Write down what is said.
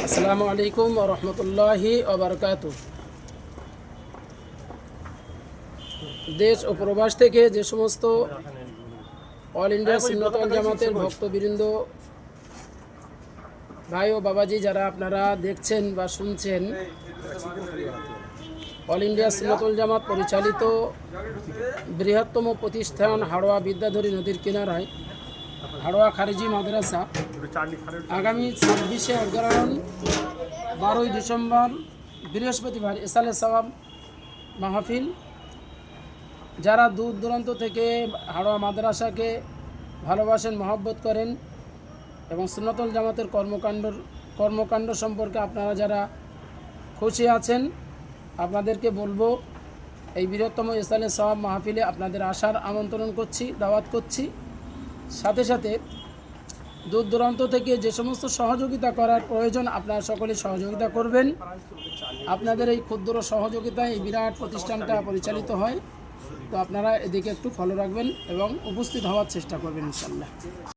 আসসালামু আলাইকুম ওয়া রাহমাতুল্লাহি ওয়া বারাকাতুহু। দেশ ও প্রবাস থেকে যে সমস্ত অল ইন্ডিয়া সুন্নাত ওয়াল জামাতের ভক্তবৃন্দ, ভাই ও বাবাজি যারা আপনারা দেখছেন বা শুনছেন, অল ইন্ডিয়া সুন্নাত ওয়াল জামাত পরিচালিত বৃহত্তম প্রতিষ্ঠান হাড়োয়া বিদ্যাধরী নদীর কিনারায় হাড়োয়া খারিজি মাদ্রাসা আগামী 26শে অগ্রহায়ণ 12ই ডিসেম্বর বৃহস্পতিবার ইসালে সওয়াব মাহফিল। যারা দূর দূরান্ত থেকে হাড়োয়া মাদ্রাসাকে ভালোবাসেন, মহব্বত করেন এবং সুন্নাতুল জামাতের কর্মকাণ্ড সম্পর্কে আপনারা যারা খুশি আছেন, আপনাদেরকে বলবো এই বৃহত্তম ইসালে সওয়াব মাহফিলে আপনাদের আসার আমন্ত্রণ করছি, দাওয়াত করছি। সাথে সাথে দূর দূরান্ত থেকে যে সমস্ত সহযোগিতা করার প্রয়োজন আপনারা সকলে সহযোগিতা করবেন। আপনাদের এই ক্ষুদ্র সহযোগিতায় এই বিরাট প্রতিষ্ঠানটা পরিচালিত হয়, তো আপনারা এদিকে একটু ফলো রাখবেন এবং উপস্থিত হওয়ার চেষ্টা করবেন ইনশাআল্লাহ।